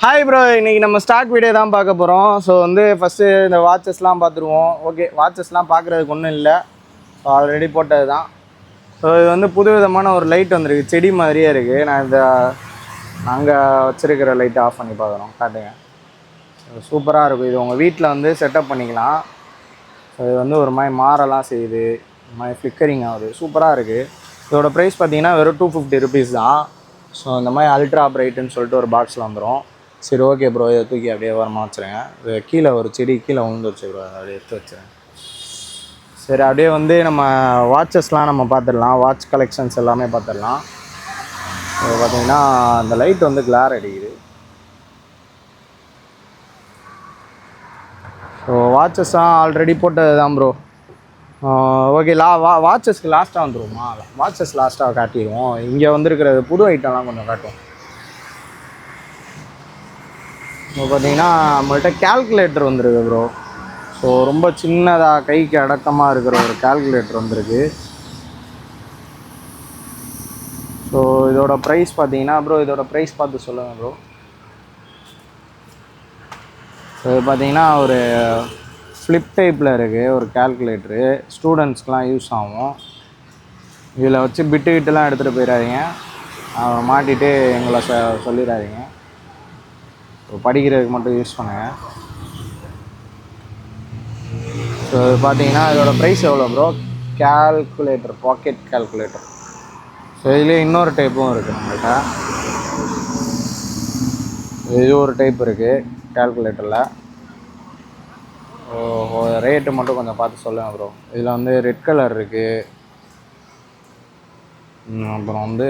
Hi bro, இன்றைக்கி நம்ம stock video தான் பார்க்க போகிறோம். ஸோ ஃபஸ்ட்டு இந்த வாட்சஸ்லாம் பார்த்துருவோம். ஓகே, வாட்சஸ்லாம் பார்க்குறதுக்கு ஒன்றும் இல்லை, ஸோ ஆல்ரெடி போட்டது தான். ஸோ இது புது விதமான ஒரு லைட் வந்திருக்கு, செடி மாதிரியே இருக்குது. நான் இந்த அங்கே வச்சுருக்கிற லைட்டை ஆஃப் பண்ணி பார்க்குறோம், காட்டுங்க. சூப்பராக இருக்கும். இது உங்கள் வீட்டில் செட்டப் பண்ணிக்கலாம். ஸோ இது ஒரு மாதிரி மாறலாம் செய்யுது, இந்த மாதிரி ஃப்ளிக்கரிங் ஆகுது, சூப்பராக இருக்குது. இதோட ப்ரைஸ் பார்த்தீங்கன்னா வெறும் 250 ருபீஸ் தான். ஸோ இந்த மாதிரி அல்ட்ரா பிரைட்டுன்னு சொல்லிட்டு ஒரு பாக்ஸில் வந்துடும். சரி, ஓகே ப்ரோ, இதை தூக்கி அப்படியே ஓரமாக வச்சுருங்க. இது கீழே ஒரு செடி கீழே விழுந்துருச்சு ப்ரோ, அப்படியே எடுத்து வச்சுருங்க. சரி, அப்படியே நம்ம வாட்சஸ்லாம் நம்ம பார்த்துடலாம். வாட்ச் கலெக்ஷன்ஸ் எல்லாமே பார்த்துடலாம். இது பார்த்திங்கன்னா அந்த லைட் கிளார் அடிக்குது. ஸோ வாட்சஸ்லாம் ஆல்ரெடி போட்டது தான் ப்ரோ. ஓகே, வாட்சஸ்க்கு லாஸ்ட்டாக வந்துடுவோமா? வாட்சஸ் லாஸ்ட்டாக காட்டிடுவோம். இங்கே வந்துருக்கிறது புது ஐட்டம்லாம் கொஞ்சம் காட்டுவோம். இப்போ பார்த்தீங்கன்னா நம்மள்கிட்ட கேல்குலேட்டர் வந்துருக்கு ப்ரோ. ஸோ ரொம்ப சின்னதாக கைக்கு அடக்கமாக இருக்கிற ஒரு கேல்குலேட்டர் வந்திருக்கு. ஸோ இதோட ப்ரைஸ் பார்த்தீங்கன்னா ப்ரோ, இதோட ப்ரைஸ் பார்த்து சொல்லுங்கள் ப்ரோ. ஸோ இது பார்த்தீங்கன்னா ஒரு ஃப்ளிப் டைப்பில் இருக்குது ஒரு கேல்குலேட்டரு. ஸ்டூடெண்ட்ஸ்க்கெலாம் யூஸ் ஆகும். இதில் வச்சு பிட்டுக்கிட்டெலாம் எடுத்துகிட்டு போயிடாதீங்க, மாட்டிகிட்டு எங்களை சொல்லிடாதீங்க. படிக்கிறதுக்கு மட்டும் யூஸ் பண்ணுங்கள். ஸோ இது பார்த்தீங்கன்னா இதோட ப்ரைஸ் எவ்வளோ bro? Calculator, pocket calculator. So இதுலேயே இன்னொரு டைப்பும் இருக்குது நம்மள்கிட்ட. இது ஒரு டைப் இருக்குது கேல்குலேட்டரில். ரேட்டு மட்டும் கொஞ்சம் பார்த்து சொல்லுங்கள் ப்ரோ. இதில் ரெட் கலர் இருக்குது. அப்புறம்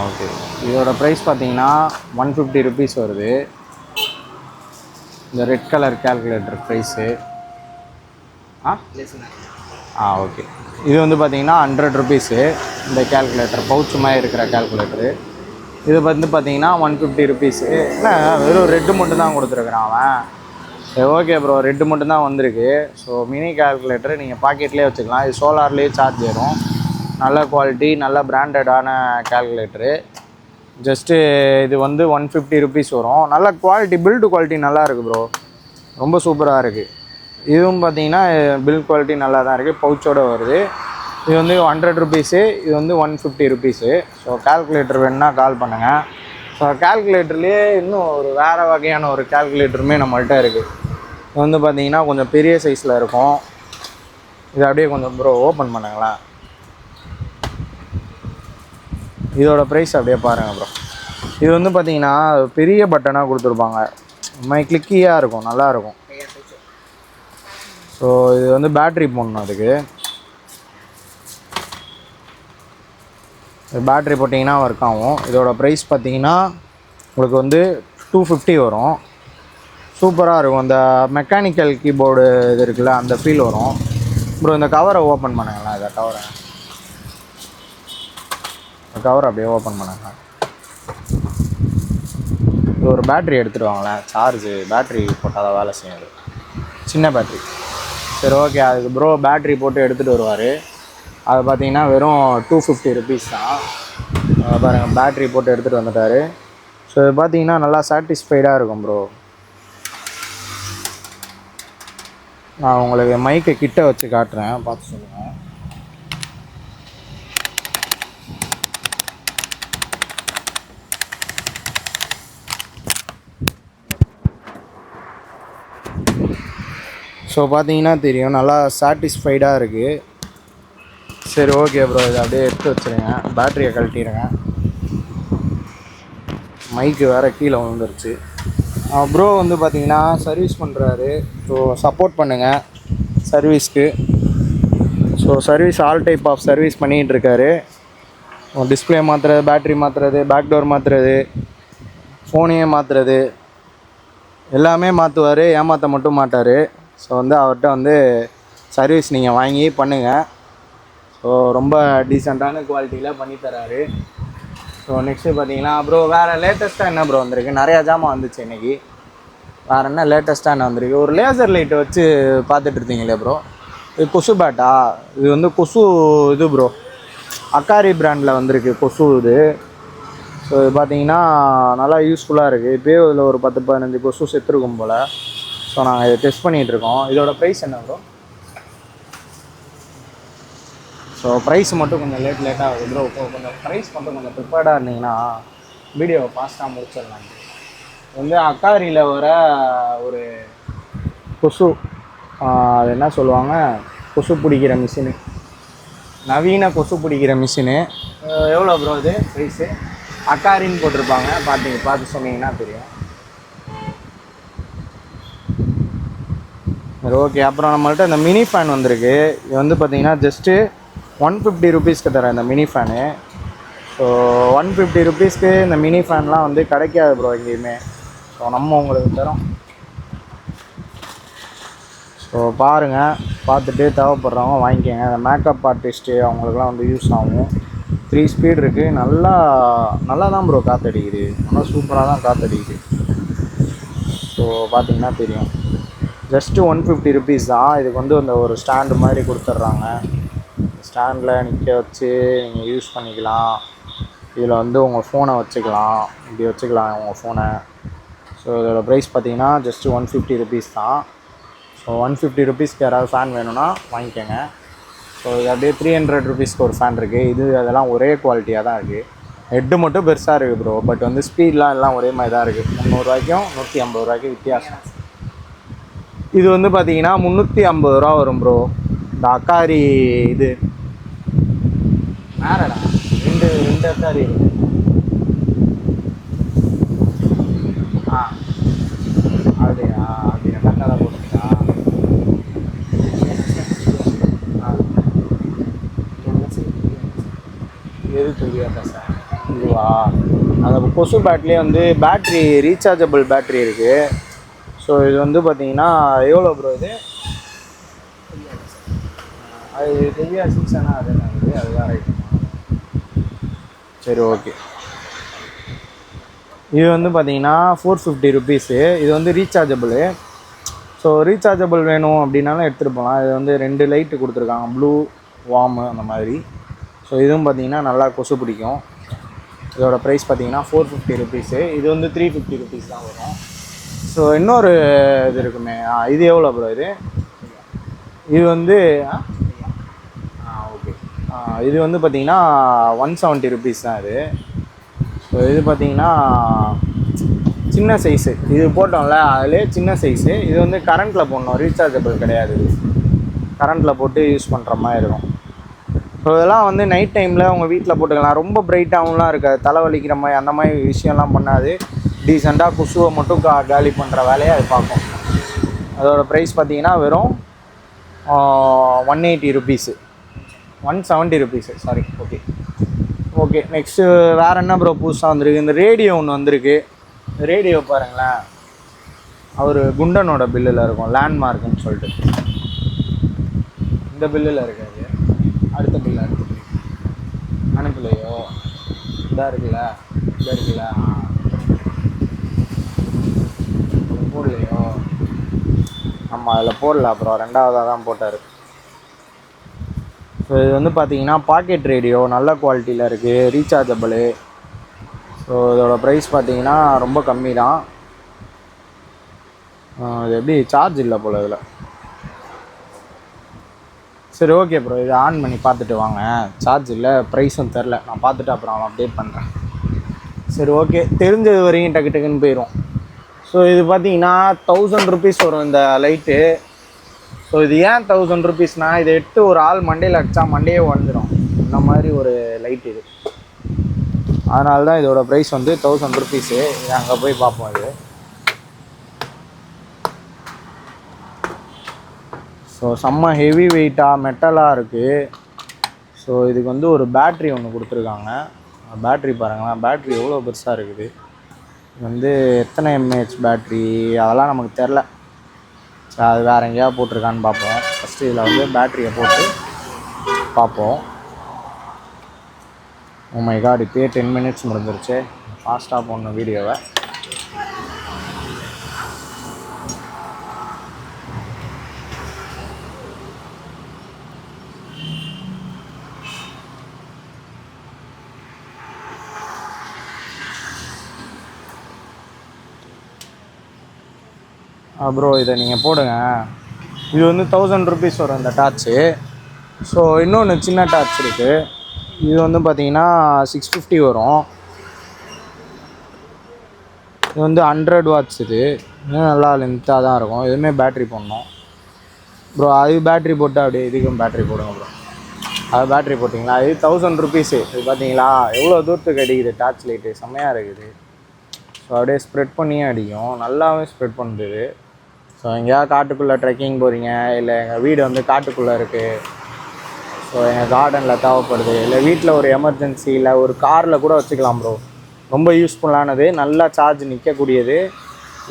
ஓகே, இதோட ப்ரைஸ் பார்த்தீங்கன்னா 150 ருபீஸ் வருது. இந்த red colour calculator price. Okay, இது பார்த்தீங்கன்னா 100 ருபீஸு. இந்த கேல்குலேட்டர் பவுச் மாதிரி இருக்கிற கேல்குலேட்டரு. இது பார்த்தீங்கன்னா 150 ருபீஸு. என்ன வெறும் ரெட்டு மட்டும் தான் கொடுத்துருக்குறான் அவன். சரி, ஓகே ப்ரோ, ரெட்டு மட்டும் தான் வந்திருக்கு. ஸோ மினி கேல்குலேட்டரு நீங்கள் பாக்கெட்லேயே வச்சுக்கலாம். இது சோலார்லேயே சார்ஜ் ஏறும். நல்ல குவாலிட்டி, நல்ல பிராண்டடான கேல்குலேட்டரு. ஜஸ்ட்டு இது 150 ருபீஸ் வரும். நல்ல குவாலிட்டி, பில்டு குவாலிட்டி நல்லா இருக்குது ப்ரோ, ரொம்ப சூப்பராக இருக்குது. இதுவும் பார்த்தீங்கன்னா பில்ட் குவாலிட்டி நல்லா தான் இருக்குது, பவுச்சோடு வருது. இது 100 ருபீஸு, இது 150 ருபீஸு. ஸோ கேல்குலேட்டர் வேணுன்னா கால் பண்ணுங்கள். ஸோ கேல்குலேட்டர்லேயே இன்னும் ஒரு வேறு வகையான ஒரு கேல்குலேட்டருமே நம்மள்கிட்ட இருக்குது. இது பார்த்தீங்கன்னா கொஞ்சம் பெரிய சைஸில் இருக்கும். இது அப்படியே கொஞ்சம் ப்ரோ ஓப்பன் பண்ணுங்களேன். இதோட ப்ரைஸ் அப்படியே பாருங்கள் ப்ரோ. இது பார்த்தீங்கன்னா பெரிய பட்டனாக கொடுத்துருப்பாங்க, மை கிளிக்கியாக இருக்கும், நல்லாயிருக்கும். ஸோ இது பேட்ரி போடணும். அதுக்கு பேட்ரி போட்டிங்கன்னா ஒர்க் ஆகும். இதோட ப்ரைஸ் பார்த்தீங்கன்னா உங்களுக்கு 250 வரும். சூப்பராக இருக்கும். அந்த மெக்கானிக்கல் கீபோர்டு இது இருக்குல்ல, அந்த ஃபீல் வரும் ப்ரோ. இந்த கவரை ஓப்பன் பண்ணுங்களேன். இதை கவர் அப்படியே ஓப்பன் பண்ணுங்க. இது ஒரு பேட்ரி எடுத்துகிட்டு வாங்களேன், பேட்ரி போட்டால் தான் வேலை செய்யாது, சின்ன பேட்ரி. சரி, ஓகே, அதுக்கு ப்ரோ பேட்ரி போட்டு எடுத்துகிட்டு வருவார். அது பார்த்தீங்கன்னா வெறும் 250 ருபீஸ் தான். பாருங்கள், பேட்ரி போட்டு எடுத்துகிட்டு வந்துட்டார். ஸோ இது பார்த்தீங்கன்னா நல்லா சாட்டிஸ்ஃபைடாக இருக்கும் ப்ரோ. நான் உங்களுக்கு மைக்கை கிட்ட வச்சு காட்டுறேன், பார்த்து சொல்லுங்கள். ஸோ பார்த்தீங்கன்னா தெரியும், நல்லா சாட்டிஸ்ஃபைடாக இருக்குது. சரி, ஓகே ப்ரோ, இதை அப்படியே எடுத்து வச்சுருங்க. பேட்டரியை கழட்டிடுங்க. மைக்கு வேறு கீழே விழுந்துருச்சு. ப்ரோ பார்த்தீங்கன்னா சர்வீஸ் பண்ணுறாரு. ஸோ சப்போர்ட் பண்ணுங்கள் சர்வீஸ்க்கு. So service all type of service பண்ணிகிட்ருக்காரு. டிஸ்பிளே மாற்றுறது, பேட்ரி மாற்றுறது, பேக் டோர் மாற்றுறது, ஃபோனையே மாற்றுறது, எல்லாமே மாற்றுவார். ஏமாற்ற மட்டும் மாட்டார். ஸோ அவர்கிட்ட சர்வீஸ் நீங்கள் வாங்கி பண்ணுங்கள். ஸோ ரொம்ப டீசெண்டான குவாலிட்டியில் பண்ணித்தராரு. ஸோ நெக்ஸ்ட்டு பார்த்தீங்கன்னா ப்ரோ வேறு லேட்டஸ்ட்டாக என்ன ப்ரோ வந்திருக்கு? நிறையா ஜாமான் வந்துச்சு இன்றைக்கி. வேறு என்ன லேட்டஸ்ட்டாக என்ன வந்திருக்கு? ஒரு லேசர் லைட்டு வச்சு பார்த்துட்டு இருந்தீங்களே ப்ரோ, இது கொசு பேட்டா? இது கொசு இது ப்ரோ, அக்காரி பிராண்டில் வந்திருக்கு கொசு. இது ஸோ இது பார்த்தீங்கன்னா நல்லா யூஸ்ஃபுல்லாக இருக்குது. இப்போயே இதில் ஒரு 10-15 கொசு செத்துருக்கும் போல். ஸோ நாங்கள் இதை டெஸ்ட் பண்ணிகிட்ருக்கோம். இதோட ப்ரைஸ் என்ன ப்ரோ? ஸோ ப்ரைஸ் மட்டும் கொஞ்சம் லேட்டாக ஆகுது ப்ரோ. கொஞ்சம் ப்ரைஸ் மட்டும் கொஞ்சம் ப்ரிப்பேர்டாக இருந்தீங்கன்னா வீடியோவை ஃபாஸ்ட்டாக முடிச்சிடலாம். வந்து அக்காரியில் வர ஒரு கொசு, அது என்ன சொல்லுவாங்க, கொசு பிடிக்கிற மிஷினு, நவீன கொசு பிடிக்கிற மிஷினு. எவ்வளோ ப்ரோ இது ப்ரைஸு? அக்காரின்னு போட்டிருப்பாங்க, பார்த்து சொன்னீங்கன்னா தெரியும். சரி ஓகே. அப்புறம் நம்மள்ட்ட இந்த மினி ஃபேன் வந்திருக்கு. இது வந்து பார்த்தீங்கன்னா ஜஸ்ட்டு 150 ருபீஸ்க்கு தரேன் இந்த மினி ஃபேனு. ஸோ 150 ருபீஸ்க்கு இந்த மினி ஃபேன்லாம் வந்து கிடைக்காது ப்ரோ எங்கேயுமே. ஸோ நம்ம உங்களுக்கு தரோம். ஸோ பாருங்கள், பார்த்துட்டு தேவைப்படுறவங்க வாங்கிக்கோங்க. இந்த மேக்கப் ஆர்டிஸ்ட்டு அவங்களுக்குலாம் வந்து யூஸ் ஆகும். 3 ஸ்பீட் இருக்குது. நல்லா தான் ப்ரோ காற்றடிக்குது. நல்லா சூப்பராக தான் காற்றடிக்குது. ஸோ பார்த்தீங்கன்னா தெரியும். ஜஸ்ட்டு 150 ருபீஸ் தான். இதுக்கு வந்து அந்த ஒரு ஸ்டாண்டு மாதிரி கொடுத்துட்றாங்க. ஸ்டாண்டில் நிற்க வச்சு நீங்கள் யூஸ் பண்ணிக்கலாம். இதில் வந்து உங்கள் ஃபோனை வச்சுக்கலாம், இப்படி வச்சுக்கலாம் உங்கள் ஃபோனை. ஸோ இதோட ப்ரைஸ் பார்த்தீங்கன்னா ஜஸ்ட்டு 150 ருபீஸ் தான். ஸோ 150 ருபீஸ்க்கு யாராவது ஃபேன் வேணும்னா வாங்கிக்கோங்க. ஸோ இது அப்படியே 300 ருபீஸ்க்கு ஒரு ஃபேன் இருக்குது. அதெல்லாம் ஒரே குவாலிட்டியாக தான் இருக்குது. ஹெட்டு மட்டும் பெருசாக இருக்குது ப்ரோ. பட் வந்து ஸ்பீட்லாம் எல்லாம் ஒரே மாதிரி தான் இருக்குது. 300 ரூபாய்க்கும் 150 ரூபாய்க்கும் வித்தியாசம். இது வந்து பார்த்தீங்கன்னா 350 ரூபா வரும் ப்ரோ. இந்த அக்காரி இது மேரடா ரெண்டு அக்காரி இருக்குது. அப்படியா? அப்படியா? கரெக்டாக போட்டுருக்கா? எது தெரியாதா சார்? இதுவா? அந்த கொசு பேட்லேயே வந்து பேட்ரி ரீசார்ஜபிள் பேட்ரி இருக்குது. ஸோ இது வந்து பார்த்தீங்கன்னா எவ்வளோ ப்ரோ இது? அது தெரியா சீசனா? அது என்னது? அது வேறு ஐட்டமா? சரி ஓகே. இது வந்து பார்த்தீங்கன்னா 450 ருபீஸு. இது வந்து ரீசார்ஜபிள். ஸோ ரீசார்ஜபிள் வேணும் அப்படின்னாலும் எடுத்துகிட்டு போகலாம். இது வந்து 2 லைட்டு கொடுத்துருக்காங்க, ப்ளூ, வார்மு அந்த மாதிரி. ஸோ இதுவும் பார்த்தீங்கன்னா நல்லா கொசு பிடிக்கும். இதோட ப்ரைஸ் பார்த்தீங்கன்னா 450 ருபீஸு. இது வந்து 350 ருபீஸ் தான் வரும். ஸோ இன்னொரு இது இருக்குமே, இது எவ்வளோ ப்ரோ இது? இது வந்து ஓகே. இது வந்து பார்த்தீங்கன்னா 170 ருபீஸ் தான் இது. ஸோ இது பார்த்தீங்கன்னா சின்ன சைஸு. இது போட்டோம்ல அதிலே சின்ன சைஸு. இது வந்து கரண்ட்டில் போடணும், ரீசார்ஜபிள் கிடையாது. இது கரண்ட்டில் போட்டு யூஸ் பண்ணுற மாதிரி இருக்கும். ஸோ இதெல்லாம் வந்து நைட் டைமில் உங்கள் வீட்டில் போட்டுக்கலாம். ரொம்ப பிரைட்டாகவும்லாம் இருக்காது, தலைவலிக்கிற மாதிரி அந்த மாதிரி விஷயம்லாம் பண்ணாது. டீசெண்டாக கொசுவை மட்டும் காலி பண்ணுற வேலையை அது பார்க்கும். அதோட ப்ரைஸ் பார்த்தீங்கன்னா வெறும் 180 rupees, 170 rupees, sorry. Okay. Next வேறு என்ன ப்ரோ புதுசாக வந்திருக்கு? இந்த ரேடியோ ஒன்று வந்திருக்கு. ரேடியோ பாருங்களேன், அவர் குண்டனோட பில்லில் இருக்கும், லேண்ட்மார்க்குன்னு சொல்லிட்டு. இந்த பில்லில் இருக்காது, அடுத்த பில்லு அனுப்பலையோ? இதாக இருக்குல்ல, போடலையோ? ஆமாம், அதில் போடல. அப்புறம் 2வதாக தான் போட்டார். ஸோ இது வந்து பார்த்தீங்கன்னா பாக்கெட் ரேடியோ, நல்ல குவாலிட்டியில் இருக்குது, ரீசார்ஜபிள். ஸோ இதோட ப்ரைஸ் பார்த்தீங்கன்னா ரொம்ப கம்மி தான். இது எப்படி சார்ஜ் இல்லை போல் இதில். சரி ஓகே ப்ரோ, இதை ஆன் பண்ணி பார்த்துட்டு வாங்க. சார்ஜ் இல்லை, ப்ரைஸும் தெரில, நான் பார்த்துட்டு அப்புறம் அப்டேட் பண்ணுறேன். சரி ஓகே. தெரிஞ்சது வரைக்கும் டக்குன்னு போயிடும். ஸோ இது பார்த்தீங்கன்னா 1000 ருபீஸ் வரும் இந்த லைட்டு. ஸோ இது ஏன் 1000 ருபீஸ்னால், இதை எடுத்து ஒரு ஆள் மண்டையில் அடித்தா மண்டையே உடஞ்சிடும், இந்த மாதிரி ஒரு லைட் இது. அதனால தான் இதோட ப்ரைஸ் வந்து 1000 ருபீஸு. இது அங்கே போய் பார்ப்போம். இது ஸோ செம்ம ஹெவி வெயிட்டாக மெட்டலாக இருக்குது. ஸோ இதுக்கு வந்து ஒரு பேட்ரி ஒன்று கொடுத்துருக்காங்க. பேட்ரி பாருங்களேன், பேட்ரி எவ்வளோ பெருசாக இருக்குது. இது வந்து எத்தனை எம்ஏஹெச் பேட்ரி அதெல்லாம் நமக்கு தெரில. அது வேறு எங்கேயாவது போட்டிருக்கான்னு பார்ப்போம். ஃபஸ்ட்டு இதில் வந்து பேட்ரியை போட்டு பார்ப்போம். ஓ மை காட், இப்போயே 10 மினிட்ஸ் முடிஞ்சிருச்சு. ஃபாஸ்ட்டாக போடணும் வீடியோவை. ப்ரோ இதை நீங்கள் போடுங்க. இது வந்து 1000 ருபீஸ் வரும் இந்த டார்ச்சு. ஸோ இன்னொன்று சின்ன டார்ச் இருக்குது. இது வந்து பார்த்தீங்கன்னா 650 வரும். இது வந்து 100 வாட்ஸ். இது இன்னும் நல்லா லென்த்தாக தான் இருக்கும். எதுவுமே பேட்ரி போடணும் ப்ரோ. அது பேட்ரி போட்டு அப்படியே இதுக்கும் பேட்ரி போடுங்க ப்ரோ. அது பேட்ரி போட்டிங்களா? இது 1000 ருபீஸு. இது பார்த்தீங்களா எவ்வளோ தூரத்துக்கு அடிக்குது டார்ச் லைட்டு, செம்மையாக இருக்குது. ஸோ அப்படியே ஸ்ப்ரெட் பண்ணியே அடிக்கும், நல்லாவே ஸ்ப்ரெட் பண்ணுது. ஸோ எங்கேயாவது காட்டுக்குள்ளே ட்ரெக்கிங் போகிறீங்க, இல்லை எங்கள் வீடு வந்து காட்டுக்குள்ளே இருக்குது, ஸோ எங்கள் கார்டனில் தேவைப்படுது, இல்லை வீட்டில் ஒரு எமர்ஜென்சி, இல்லை ஒரு காரில் கூட வச்சுக்கலாம் ப்ரோ. ரொம்ப யூஸ்ஃபுல்லானது, நல்லா சார்ஜ் நிற்கக்கூடியது.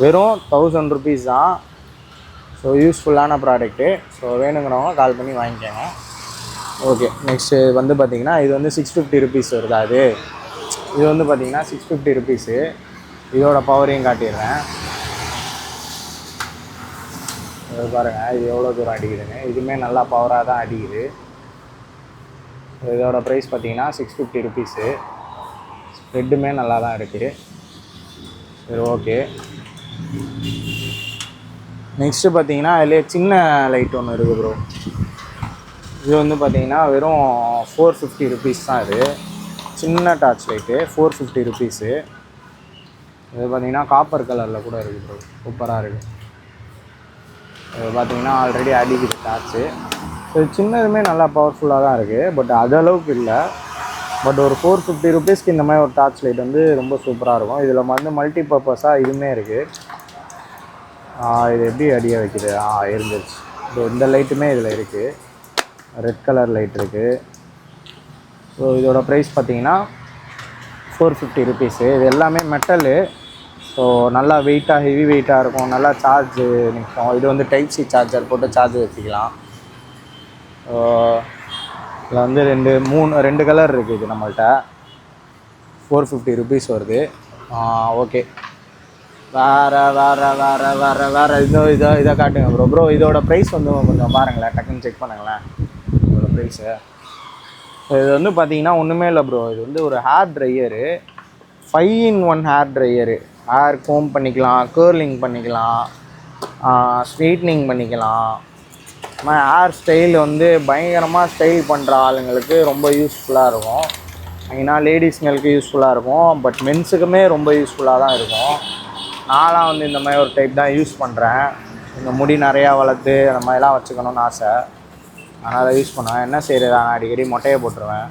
வெறும் 1000 ருபீஸ் தான். ஸோ யூஸ்ஃபுல்லான ப்ராடக்ட்டு. ஸோ வேணுங்கிறவங்க கால் பண்ணி வாங்கிக்கோங்க. ஓகே, நெக்ஸ்ட்டு வந்து பார்த்திங்கன்னா இது வந்து 650 ருபீஸ் வருதா? இது வந்து பார்த்திங்கன்னா 650 ருபீஸு. இதோட பவரையும் காட்டிடுறேன். இது பாருங்கள், இது எவ்வளோ தூரம் அடிக்குதுன்னு. இதுவுமே நல்லா பவராக தான் அடிக்குது. இதோட ப்ரைஸ் பார்த்திங்கன்னா 650 ருபீஸு. ஸ்ப்ரெட்டுமே நல்லா தான் இருக்குது. சரி, ஓகே. நெக்ஸ்ட்டு பார்த்தீங்கன்னா அதிலே சின்ன லைட் ஒன்று இருக்குது ப்ரோ. இது வந்து பார்த்தீங்கன்னா வெறும் 450 ருபீஸ் தான். இது சின்ன டார்ச் லைட்டு, 450 ருபீஸு. இது பார்த்தீங்கன்னா காப்பர் கலரில் கூட இருக்குது ப்ரோ, சூப்பராக இருக்குது. இது பார்த்தீங்கன்னா ஆல்ரெடி அடிக்குது டார்ச்சு. இது சின்னதுமே நல்லா பவர்ஃபுல்லாக தான் இருக்குது, பட் அது அளவுக்கு இல்லை. பட் ஒரு 450 ருபீஸ்க்கு இந்த மாதிரி ஒரு டார்ச் லைட் வந்து ரொம்ப சூப்பராக இருக்கும். இதில் வந்து மல்டி பர்பஸாக இதுவுமே இருக்குது. இது எப்படி அடிய வைக்குது? இருந்துச்சு. இந்த லைட்டுமே இதில் இருக்குது. ரெட் கலர் லைட் இருக்குது. ஸோ இதோட ப்ரைஸ் பார்த்தீங்கன்னா 450 ருபீஸு. இது எல்லாமே மெட்டலு. ஸோ நல்லா வெயிட்டாக, ஹெவி வெயிட்டாக இருக்கும், நல்லா சார்ஜு நிற்கும். இது வந்து டைப் சி சார்ஜர் போட்டு சார்ஜ் வச்சுக்கலாம். இதில் வந்து 2 கலர் இருக்குது. இது நம்மள்கிட்ட 450 ருபீஸ் வருது. ஓகே, வேறு இதை காட்டுங்க ப்ரோ. இதோட ப்ரைஸ் வந்து கொஞ்சம் பாருங்களேன், டக்குன்னு செக் பண்ணுங்களேன் இதோட ப்ரைஸு. இது வந்து பார்த்தீங்கன்னா ஒன்றுமே இல்லை ப்ரோ. இது வந்து ஒரு hair dryer, 5-in-1 hair dryer. Hair comb பண்ணிக்கலாம், கேர்லிங் பண்ணிக்கலாம், ஸ்ட்ரெயிட்னிங் பண்ணிக்கலாம். ஹேர் ஸ்டைல் வந்து பயங்கரமாக ஸ்டைல் பண்ணுற ஆளுங்களுக்கு ரொம்ப யூஸ்ஃபுல்லாக இருக்கும். ஏன்னா லேடிஸ்ங்களுக்கு யூஸ்ஃபுல்லாக இருக்கும், பட் மென்ஸுக்குமே ரொம்ப யூஸ்ஃபுல்லாக தான் இருக்கும். நான்லாம் வந்து இந்த மாதிரி ஒரு டைப் தான் யூஸ் பண்ணுறேன். இந்த முடி நிறையா வளர்த்து அந்த மாதிரிலாம் வச்சுக்கணும்னு ஆசை, அதனால் யூஸ் பண்ணுவேன். என்ன செய்கிறது, நான் அடிக்கடி மொட்டையை போட்டுருவேன்.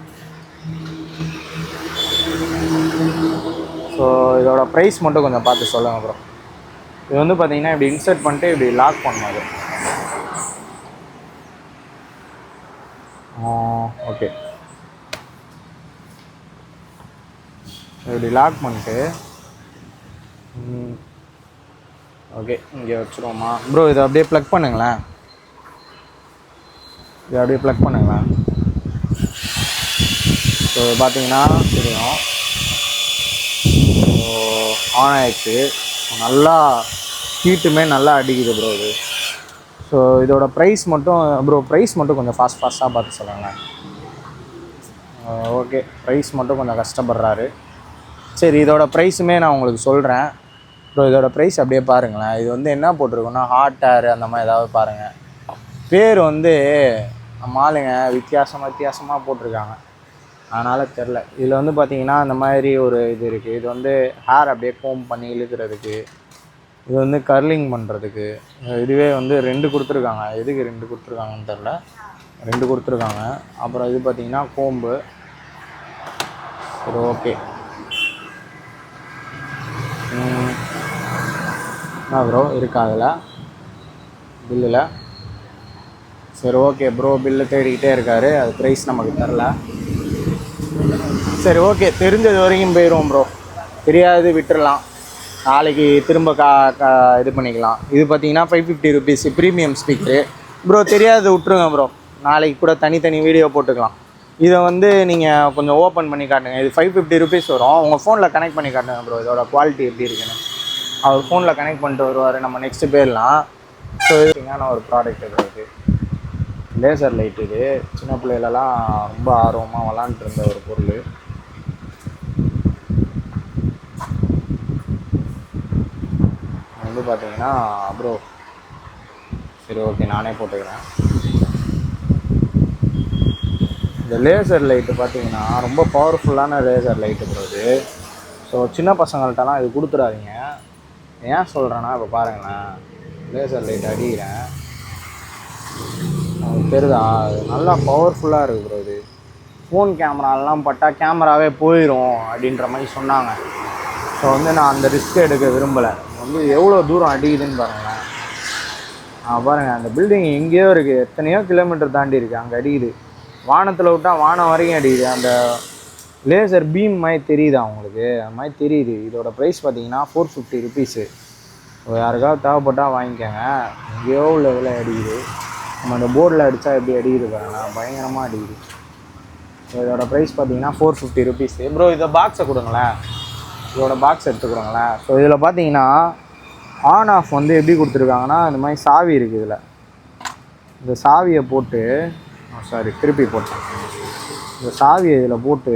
ஸோ இதோட ப்ரைஸ் மட்டும் கொஞ்சம் பார்த்து சொல்லுங்கள் ப்ரோ. இது வந்து பார்த்தீங்கன்னா இப்படி இன்சர்ட் பண்ணிட்டு இப்படி லாக் பண்ணணும். அது ஓகே, இப்படி லாக் பண்ணிட்டு ஓகே இங்கே வச்சுருவோமா ப்ரோ? இதை அப்படியே ப்ளக் பண்ணுங்களேன். இதை அப்படியே ப்ளக் பண்ணுங்களேன். ஸோ பார்த்தீங்கன்னா தெரியும், ஆன் ஆகிடுச்சு. நல்லா ஹீட்டுமே நல்லா அடிக்குது ப்ரோ இது. ஸோ இதோட ப்ரைஸ் மட்டும் ப்ரோ, ப்ரைஸ் மட்டும் கொஞ்சம் ஃபாஸ்ட்டாக பார்த்து சொல்லுங்களேன். ஓகே, ப்ரைஸ் மட்டும் கொஞ்சம் கஷ்டப்படுறாரு. சரி, இதோட ப்ரைஸுமே நான் உங்களுக்கு சொல்கிறேன் ப்ரோ. இதோட ப்ரைஸ் அப்படியே பாருங்களேன். இது வந்து என்ன போட்டிருக்கோன்னா ஹாட் ஏர் அந்த மாதிரி ஏதாவது பாருங்கள். பேர் வந்து நம்ம ஆளுங்க வித்தியாசமாக போட்டிருக்காங்க, அதனால் தெரில. இதில் வந்து பார்த்திங்கன்னா இந்த மாதிரி ஒரு இது இருக்குது. இது வந்து ஹேர் அப்படியே கோம் பண்ணி இழுக்கிறதுக்கு, இது வந்து கர்லிங் பண்ணுறதுக்கு. இதுவே வந்து 2 கொடுத்துருக்காங்க. எதுக்கு 2 கொடுத்துருக்காங்கன்னு தெரில, 2 கொடுத்துருக்காங்க. அப்புறம் இது பார்த்திங்கன்னா கோம்பு. சரி, ஓகே. என்ன ப்ரோ இருக்கா அதில் பில்லில்? சரி, ஓகே ப்ரோ, பில்லு தேடிக்கிட்டே இருக்கார். அது ப்ரைஸ் நமக்கு தரல. சரி, ஓகே, தெரிஞ்சது வரைக்கும் போயிடுவோம் ப்ரோ. தெரியாது விட்டுடலாம், நாளைக்கு திரும்ப இது பண்ணிக்கலாம். இது பார்த்தீங்கன்னா 550 ருபீஸ் ப்ரீமியம் ஸ்பீக்கரு ப்ரோ. தெரியாது விட்ருங்க ப்ரோ, நாளைக்கு கூட தனித்தனி வீடியோ போட்டுக்கலாம். இதை வந்து நீங்கள் கொஞ்சம் ஓப்பன் பண்ணி காட்டுங்க. இது 550 ருபீஸ் வரும். உங்கள் ஃபோனில் கனெக்ட் பண்ணி காட்டுங்க ப்ரோ, இதோட குவாலிட்டி எப்படி இருக்குன்னு. அவர் ஃபோனில் கனெக்ட் பண்ணிட்டு வருவார், நம்ம நெக்ஸ்ட்டு போயிடலாம். ஸோ இதுக்கான ஒரு ப்ராடக்ட் இது லேசர் லைட். இது சின்ன பிள்ளைகளெல்லாம் ரொம்ப ஆர்வமாக விளாண்டுட்டு இருந்த ஒரு பொருள். வந்து வந்து பார்த்தீங்கன்னா ப்ரோ சரி ஓகே நானே போட்டுக்கிறேன். இந்த லேசர் லைட்டு பார்த்தீங்கன்னா ரொம்ப பவர்ஃபுல்லான லேசர் லைட்டு ப்ரோ இது. ஸோ சின்ன பசங்கள்ட்டலாம் இது கொடுத்துடாதீங்க. ஏன் சொல்கிறேன்னா இப்போ பாருங்களேன், லேசர் லைட் அடிக்கிறேன் உங்களுக்கு தெரியுதா, அது நல்லா பவர்ஃபுல்லாக இருக்குது ப்ரோ. இது ஃபோன் கேமராலாம் பட்டால் கேமராவே போயிடும் அப்படின்ற மாதிரி சொன்னாங்க. ஸோ வந்து நான் அந்த ரிஸ்க் எடுக்க விரும்பலை. வந்து எவ்வளோ தூரம் அடிக்குதுன்னு பாருங்களேன். பாருங்கள் அந்த பில்டிங் எங்கேயோ இருக்குது, எத்தனையோ கிலோமீட்டர் தாண்டி இருக்குது, அங்கே அடிக்குது. வானத்தில் விட்டால் வானம் வரைக்கும் அடிக்குது. அந்த லேசர் பீம் மாதிரி தெரியுதா உங்களுக்கு? அந்த மாதிரி தெரியுது. இதோட ப்ரைஸ் பார்த்தீங்கன்னா 450 ருபீஸு. யாருக்காவது தேவைப்பட்டால் வாங்கிக்கோங்க. எங்கேயோ உள்ள இதில் அடிக்குது. நம்ம அந்த போர்டில் அடித்தா எப்படி அடிக்குது பாருங்களா, பயங்கரமாக அடிக்குது. ஸோ இதோட ப்ரைஸ் பார்த்தீங்கன்னா 450 ருபீஸு. ப்ரோ இதை பாக்ஸை கொடுங்களேன், இதோட பாக்ஸ் எடுத்து கொடுங்களேன். ஸோ இதில் பார்த்தீங்கன்னா ஆன் ஆஃப் வந்து எப்படி கொடுத்துருக்காங்கன்னா இந்த மாதிரி சாவி இருக்குது. இதில் இந்த சாவியை போட்டு திருப்பி போட்டேன். இந்த சாவியை இதில் போட்டு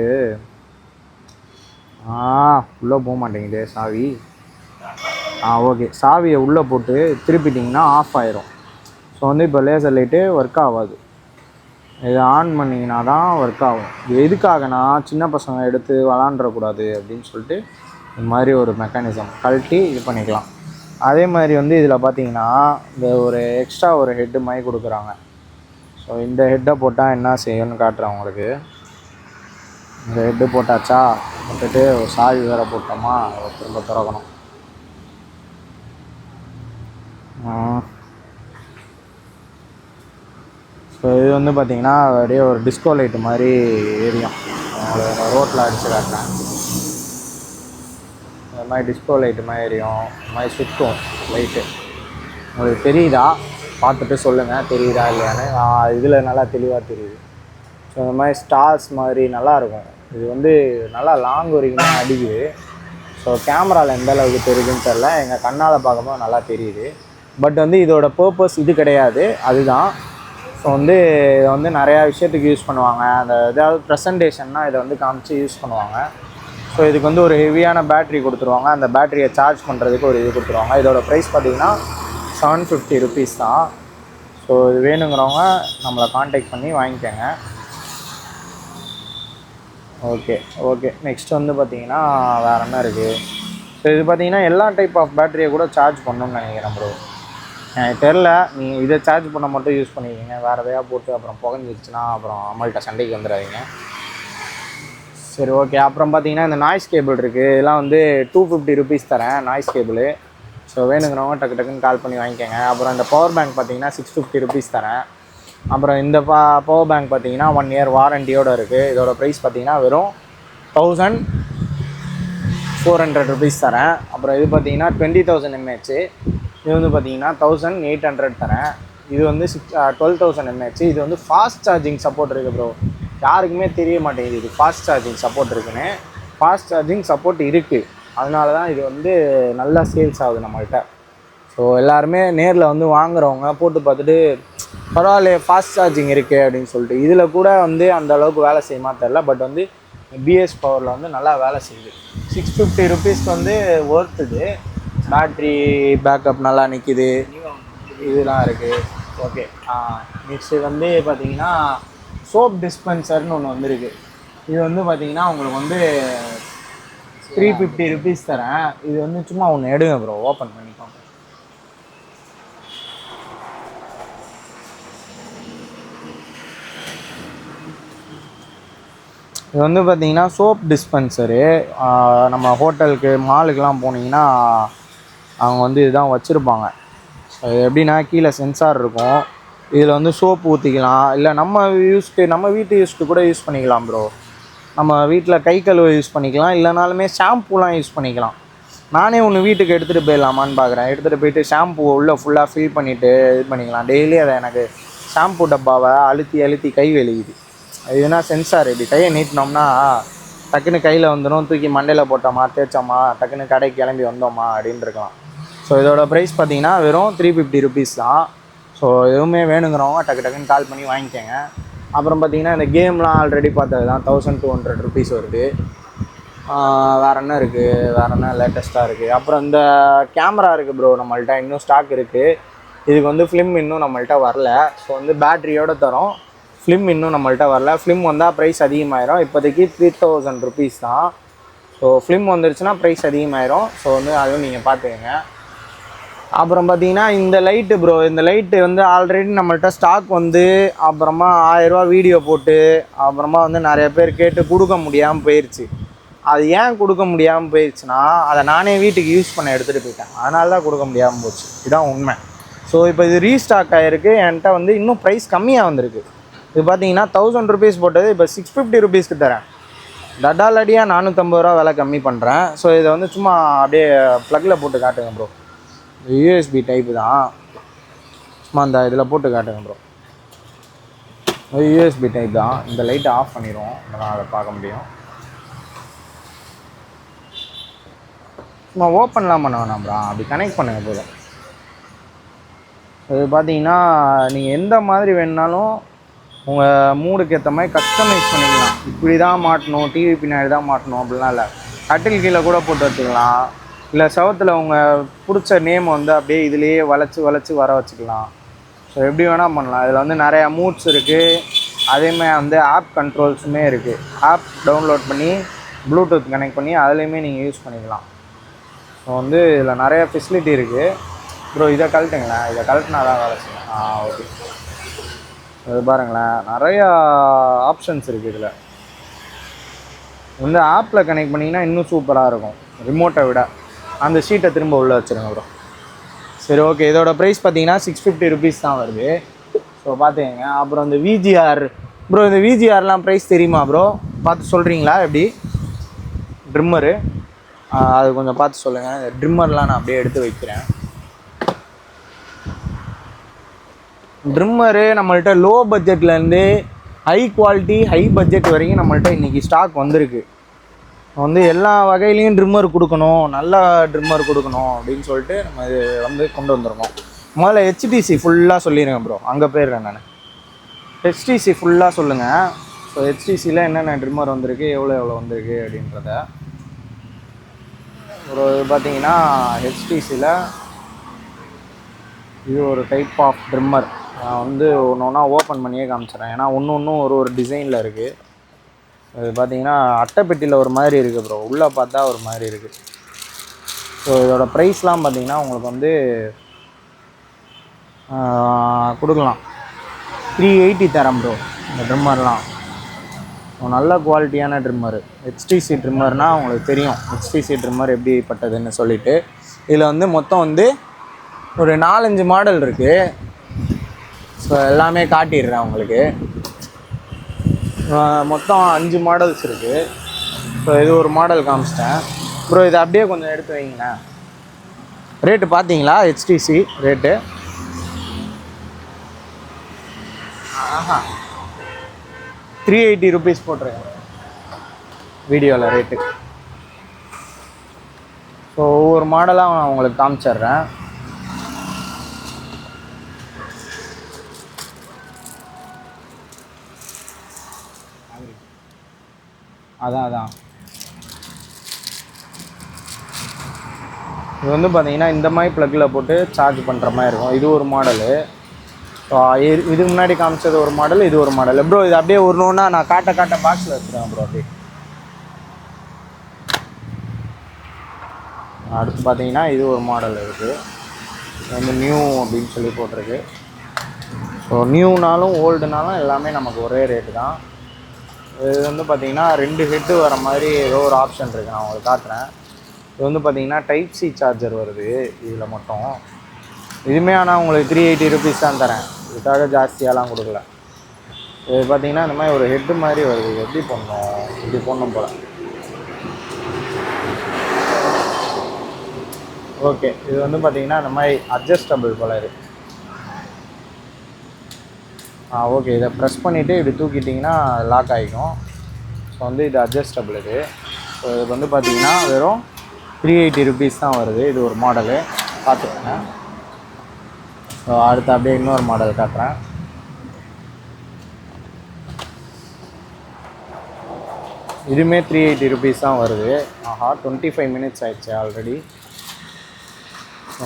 உள்ளே போக மாட்டேங்குது சாவி. ஓகே, சாவியை உள்ளே போட்டு திருப்பிட்டிங்கன்னா ஆஃப் ஆயிரும். ஸோ வந்து இப்போ லேசர் லைட்டு ஒர்க் ஆகாது. இதை ஆன் பண்ணிங்கன்னா தான் ஒர்க் ஆகும். இது எதுக்காகனா சின்ன பசங்க எடுத்து விளாண்டுறக்கூடாது அப்படின்னு சொல்லிட்டு இந்த மாதிரி ஒரு மெக்கானிசம் கழட்டி இது பண்ணிக்கலாம். அதே மாதிரி வந்து இதில் பார்த்தீங்கன்னா இந்த ஒரு எக்ஸ்ட்ரா ஒரு ஹெட்டு மாதிரி கொடுக்குறாங்க. ஸோ இந்த ஹெட்டை போட்டால் என்ன செய்யும்னு காட்டுறேன் உங்களுக்கு. இந்த ஹெட்டு போட்டாச்சா, போட்டுட்டு ஒரு சாவி வேறு போட்டோமா, திரும்ப திறக்கணும். ஸோ இது வந்து பார்த்திங்கன்னா அப்படியே ஒரு டிஸ்கோ லைட்டு மாதிரி எரியும். உங்களுக்கு ரோட்டில் அடித்து காட்டுறேன். இந்த மாதிரி டிஸ்கோ லைட்டு மாதிரி எரியும், இந்த மாதிரி சுற்றும் லைட்டு. உங்களுக்கு தெரியுதா பார்த்துட்டு சொல்லுங்கள், தெரியுதா இல்லையான்னு. இதில் நல்லா தெளிவாக தெரியுது. ஸோ இந்த மாதிரி ஸ்டார்ஸ் மாதிரி நல்லாயிருக்கும். இது வந்து நல்லா லாங் வரைக்குமே அடிக்குது. ஸோ கேமராவில் எந்த அளவுக்கு தெரியுதுன்னு தெரில, எங்கள் கண்ணால் பார்க்கும்போது நல்லா தெரியுது. பட் வந்து இதோட பர்பஸ் இது கிடையாது, அதுதான். ஸோ வந்து இதை வந்து நிறையா விஷயத்துக்கு யூஸ் பண்ணுவாங்க. அந்த ஏதாவது ப்ரெசன்டேஷன்னா இதை வந்து காமிச்சு யூஸ் பண்ணுவாங்க. ஸோ இதுக்கு வந்து ஒரு ஹெவியான பேட்ரி கொடுத்துருவாங்க. அந்த பேட்டரியை சார்ஜ் பண்ணுறதுக்கு ஒரு இது கொடுத்துருவாங்க. இதோட ப்ரைஸ் பார்த்திங்கன்னா 750 ருபீஸ் தான். ஸோ இது வேணுங்கிறவங்க நம்மளை காண்டாக்ட் பண்ணி வாங்கிக்கோங்க. ஓகே நெக்ஸ்ட் வந்து பார்த்திங்கன்னா வேறு என்ன இருக்குது. ஸோ இது பார்த்திங்கன்னா எல்லா டைப் ஆஃப் பேட்டரியை கூட சார்ஜ் பண்ணணும்னு நினைக்கிறேன் ப்ரோ. எனக்கு தெரில, நீங்கள் இதை சார்ஜ் பண்ண மட்டும் யூஸ் பண்ணிக்கிங்க. வேறு எதையா போட்டு அப்புறம் புகஞ்சிருச்சுன்னா அப்புறம் அம்மள்கிட்ட சண்டைக்கு வந்துடாதீங்க. சரி ஓகே. அப்புறம் பார்த்தீங்கன்னா இந்த நாய்ஸ் கேபிள் இருக்குது. இதெல்லாம் வந்து 250 ருபீஸ் தரேன் நாய்ஸ் கேபிள். ஸோ வேணுங்கிறவங்க டக்குன்னு கால் பண்ணி வாங்கிக்கோங்க. அப்புறம் இந்த பவர் பேங்க் பார்த்தீங்கன்னா 650 ருபீஸ் தரேன். அப்புறம் இந்த பவர் பேங்க் பார்த்தீங்கன்னா 1 இயர் வாரண்டியோடு இருக்குது. இதோட ப்ரைஸ் பார்த்தீங்கன்னா வெறும் 1400 ருபீஸ் தரேன். அப்புறம் இது பார்த்தீங்கன்னா 20,000 mAh. இது வந்து பார்த்தீங்கன்னா 1800 தரேன். இது வந்து 12,000 mAh. இது வந்து ஃபாஸ்ட் சார்ஜிங் சப்போர்ட் இருக்குது ப்ரோ. யாருக்குமே தெரிய மாட்டேங்குது இது ஃபாஸ்ட் சார்ஜிங் சப்போர்ட் இருக்குன்னு. ஃபாஸ்ட் சார்ஜிங் சப்போர்ட் இருக்குது, அதனால தான் இது வந்து நல்லா சேல்ஸ் ஆகுது நம்மள்கிட்ட. ஸோ எல்லாருமே நேரில் வந்து வாங்குறவங்க போட்டு பார்த்துட்டு பரவாயில்ல ஃபாஸ்ட் சார்ஜிங் இருக்குது அப்படின்னு சொல்லிட்டு. இதில் கூட வந்து அந்த அளவுக்கு வேலை செய்யுமா தெரில, பட் வந்து பிஎஸ் பவரில் வந்து நல்லா வேலை செய்யுது. 650 ருபீஸ்க்கு வந்து ஒர்த்துது. பேட்ரி பேக்கப் நல்லா நிற்கிது, இதெல்லாம் இருக்குது. ஓகே. நெக்ஸ்ட்டு வந்து பார்த்திங்கன்னா சோப் டிஸ்பென்சர்னு ஒன்று வந்துருக்கு. இது வந்து பார்த்திங்கன்னா உங்களுக்கு வந்து 350 ருபீஸ் தரேன். இது வந்து சும்மா ஒன்று எடுங்க ப்ரோ, ஓப்பன் பண்ணிக்கோங்க. இது வந்து பார்த்திங்கன்னா சோப் டிஸ்பென்சரு. நம்ம ஹோட்டலுக்கு மாலுக்கெலாம் போனீங்கன்னா அவங்க வந்து இதுதான் வச்சுருப்பாங்க. அது எப்படின்னா கீழே சென்சார் இருக்கும். இதில் வந்து சோப்பு ஊற்றிக்கலாம், இல்லை நம்ம வீட்டு யூஸ்க்கு கூட யூஸ் பண்ணிக்கலாம் ப்ரோ. நம்ம வீட்டில் கை கழுவ யூஸ் பண்ணிக்கலாம், இல்லைனாலுமே ஷாம்பூலாம் யூஸ் பண்ணிக்கலாம். நானே ஒன்று வீட்டுக்கு எடுத்துகிட்டு போயிடலாமான்னு பார்க்குறேன். எடுத்துகிட்டு போயிட்டு ஷாம்பூ உள்ளே ஃபுல்லாக ஃபில் பண்ணிவிட்டு இது பண்ணிக்கலாம். டெய்லி அதை எனக்கு ஷாம்பூ டப்பாவை அழுத்தி கை வெளியுது. இதுனா சென்சார், இப்படி கையை நீட்டினோம்னா டக்குன்னு கையில் வந்துடும். தூக்கி மண்டையில் போட்டோமா, தேய்ச்சோமா, டக்குன்னு கடைக்கு கிளம்பி வந்தோமா அப்படின்னு இருக்கலாம். ஸோ இதோட ப்ரைஸ் பார்த்தீங்கன்னா வெறும் 350 ருபீஸ் தான். ஸோ எதுவுமே வேணுங்கிறவங்க டக்குன்னு கால் பண்ணி வாங்கிக்கோங்க. அப்புறம் பார்த்தீங்கன்னா இந்த கேம்லாம் ஆல்ரெடி பார்த்தது தான் 1200 ருபீஸ் வருது. வேறு என்ன இருக்குது, வேறு என்ன லேட்டஸ்ட்டாக இருக்குது. அப்புறம் இந்த கேமரா இருக்குது ப்ரோ நம்மள்ட்ட, இன்னும் ஸ்டாக் இருக்குது. இதுக்கு வந்து ஃபிலிம் இன்னும் நம்மள்ட்ட வரல. ஸோ வந்து பேட்ரியோடு தரோம், ஃபிலிம் இன்னும் நம்மள்ட்ட வரல. ஃபிலிம் வந்தால் ப்ரைஸ் அதிகமாகிடும். இப்போதைக்கு 3000 ருபீஸ் தான். ஸோ ஃபிலிம் வந்துருச்சுன்னா ப்ரைஸ் அதிகமாகிடும். ஸோ வந்து அதுவும் நீங்கள் பார்த்துக்கங்க. அப்புறம் பார்த்தீங்கன்னா இந்த லைட்டு ப்ரோ, இந்த லைட்டு வந்து ஆல்ரெடி நம்மள்ட்ட ஸ்டாக் வந்து அப்புறமா 1000 ரூபா வீடியோ போட்டு அப்புறமா வந்து நிறைய பேர் கேட்டு கொடுக்க முடியாமல் போயிடுச்சு. அது ஏன் கொடுக்க முடியாமல் போயிடுச்சுன்னா, அதை நானே வீட்டுக்கு யூஸ் பண்ண எடுத்துகிட்டு போயிட்டேன். அதனால தான் கொடுக்க முடியாமல் போச்சு. இதுதான் உண்மை. ஸோ இப்போ இது ரீஸ்டாக் ஆகிருக்கு. என்கிட்ட வந்து இன்னும் ப்ரைஸ் கம்மியாக வந்திருக்கு. இது பார்த்தீங்கன்னா 1000 ருபீஸ் போட்டது இப்போ 650 ருபீஸ்க்கு தரேன். டடாலடியாக 450 ரூபா விலை கம்மி பண்ணுறேன். ஸோ இதை வந்து சும்மா அப்படியே ப்ளக்கில் போட்டு காட்டுங்க ப்ரோ. யூஎஸ்பி டைப்பு தான், சும்மா அந்த இதில் போட்டு காட்டுங்க ப்ரோ. யூஎஸ்பி டைப் தான். இந்த லைட்டை ஆஃப் பண்ணிடுவோம், நான் அதை பார்க்க முடியும். சும்மா ஓப்பன்லாம் பண்ண வேணாம் ப்ரோ, அப்படி கனெக்ட் பண்ணுங்க போதும். அது பார்த்தீங்கன்னா நீங்கள் எந்த மாதிரி வேணுனாலும் உங்கள் மூடுக்கு ஏற்ற மாதிரி கஸ்டமைஸ் பண்ணிக்கலாம். இப்படி தான் மாட்டணும், டிவி பின்னாடி தான் மாட்டணும் அப்படிலாம் இல்லை. கட்டில் கீழே கூட போட்டு வச்சுக்கலாம். இல்லை செவத்தில் உங்கள் பிடிச்ச நேம் வந்து அப்படியே இதுலேயே வளைச்சி வர வச்சுக்கலாம். ஸோ எப்படி வேணால் பண்ணலாம். இதில் வந்து நிறையா மூட்ஸ் இருக்குது. அதேமாதிரி வந்து ஆப் கண்ட்ரோல்ஸுமே இருக்குது. ஆப் டவுன்லோட் பண்ணி ப்ளூடூத் கனெக்ட் பண்ணி அதுலேயுமே நீங்கள் யூஸ் பண்ணிக்கலாம். ஸோ வந்து இதில் நிறைய ஃபெசிலிட்டி இருக்குது ப்ரோ. இதை கழட்டுங்களேன், இதை கழட்டினா தான் வேலை செய்யும். ஓகே, இது பாருங்களேன், நிறையா ஆப்ஷன்ஸ் இருக்குது இதில். வந்து ஆப்பில் கனெக்ட் பண்ணிங்கன்னா இன்னும் சூப்பராக இருக்கும் ரிமோட்டை விட. அந்த ஷீட்டை திரும்ப உள்ளே வச்சுருங்க ப்ரோ. சரி ஓகே, இதோட ப்ரைஸ் பார்த்தீங்கன்னா 650 ருபீஸ் தான் வருது. ஸோ பார்த்துக்கங்க. அப்புறம் இந்த விஜிஆர் ப்ரோ, இந்த விஜிஆர்லாம் ப்ரைஸ் தெரியுமா ப்ரோ? பார்த்து சொல்கிறீங்களா? எப்படி ட்ரிம்மரு அது கொஞ்சம் பார்த்து சொல்லுங்கள். இந்த ட்ரிம்மர்லாம் நான் அப்படியே எடுத்து வைக்கிறேன். ட்ரிம்மரு நம்மள்ட்ட லோ பட்ஜெட்லேருந்து ஹை குவாலிட்டி ஹை பட்ஜெட் வரைக்கும் நம்மள்ட்ட இன்றைக்கி ஸ்டாக் வந்திருக்கு. வந்து எல்லா வகையிலையும் ட்ரிம்மர் கொடுக்கணும், நல்ல ட்ரிம்மர் கொடுக்கணும் அப்படின்னு சொல்லிட்டு நம்ம இது வந்து கொண்டு வந்துருக்கோம். முதல்ல ஹெச்டிசி ஃபுல்லாக சொல்லிடுங்க ப்ரோ, அங்கே போயிடுறேன் நான். ஹெச்டிசி ஃபுல்லாக சொல்லுங்கள். ஸோ ஹெச்டிசியில் என்னென்ன ட்ரிம்மர் வந்திருக்கு, எவ்வளோ வந்திருக்கு அப்படின்றத. ஒரு பார்த்தீங்கன்னா ஹெச்டிசியில் இது ஒரு டைப் ஆஃப் ட்ரிம்மர். நான் வந்து ஒன்று ஒன்றா ஓப்பன் பண்ணியே காமிச்சிடறேன், ஏன்னா ஒன்றும் ஒரு டிசைனில் இருக்குது. இது பார்த்தீங்கன்னா அட்டைப்பெட்டியில் ஒரு மாதிரி இருக்குது ப்ரோ, உள்ளே பார்த்தா ஒரு மாதிரி இருக்குது. ஸோ இதோட ப்ரைஸ்லாம் பார்த்தீங்கன்னா உங்களுக்கு வந்து கொடுக்கலாம் 380 தரேன் ப்ரோ. இந்த ட்ரிம்மர்லாம் நல்ல குவாலிட்டியான ட்ரிம்மரு. ஹெச்டிசி ட்ரிம்மர்னால் உங்களுக்கு தெரியும் ஹெச்டிசி ட்ரிம்மர் எப்படிப்பட்டதுன்னு சொல்லிவிட்டு. இதில் வந்து மொத்தம் வந்து ஒரு 4-5 மாடல் இருக்குது. ஸோ எல்லாமே காட்டிடுறேன் உங்களுக்கு. மொத்தம் 5 மாடல்ஸ் இருக்குது. ஸோ இது ஒரு மாடல் காமிச்சிட்டேன் ப்ரோ. இதை அப்படியே கொஞ்சம் எடுத்து வைங்களேன். ரேட்டு பார்த்தீங்களா? ஹெச்டிசி ரேட்டு 380 ருபீஸ் போட்டிருக்கேன் வீடியோவில் ரேட்டு. ஸோ ஒவ்வொரு மாடலாக நான் உங்களுக்கு காமிச்சிட்றேன். அதான் இது வந்து பார்த்தீங்கன்னா இந்த மாதிரி ப்ளக்கில் போட்டு சார்ஜ் பண்ணுற மாதிரி இருக்கும். இது ஒரு மாடலு. ஸோ இதுக்கு முன்னாடி காமிச்சது ஒரு மாடல், இது ஒரு மாடல் ப்ரோ. இது அப்படியே ஒன்றுன்னா நான் காட்ட பாக்ஸில் வச்சுருவேன் ப்ரோ. அப்படியே அடுத்து பார்த்தீங்கன்னா இது ஒரு மாடல் இருக்குது. வந்து நியூ அப்படின்னு சொல்லி போட்டிருக்கு. ஸோ நியூனாலும் ஓல்டுனாலும் எல்லாமே நமக்கு ஒரே ரேட்டு தான். இது வந்து பார்த்திங்கன்னா 2 ஹெட்டு வர மாதிரி ஏதோ ஒரு ஆப்ஷன் இருக்குது, நான் உங்களுக்கு காட்டுறேன். இது வந்து பார்த்திங்கன்னா டைப் சி சார்ஜர் வருது இதில் மட்டும். இதுவுமே ஆனால் உங்களுக்கு 380 ருபீஸ் தான் தரேன், இதுக்காக ஜாஸ்தியாலாம் கொடுக்கல. இது பார்த்திங்கன்னா இந்த மாதிரி ஒரு ஹெட்டு மாதிரி வருது. எப்படி போடணும், இப்படி போடணும் போல். ஓகே, இது வந்து பார்த்திங்கன்னா இந்த மாதிரி அட்ஜஸ்டபிள் போல் இருக்குது. ஓகே, இதை ப்ரெஸ் பண்ணிவிட்டு இப்படி தூக்கிட்டிங்கன்னா லாக் ஆகிக்கும். ஸோ வந்து இது அட்ஜஸ்டபிள் இது. ஸோ இது வந்து பார்த்திங்கன்னா வெறும் 380 ருபீஸ் தான் வருது. இது ஒரு மாடலு பார்த்துக்கோங்க. ஸோ அடுத்து அப்படியே இன்னொரு மாடல் காட்டுறேன். இதுவுமே 380 ருபீஸ் தான் வருது. ஆஹா 25 மினிட்ஸ் ஆயிடுச்சு ஆல்ரெடி.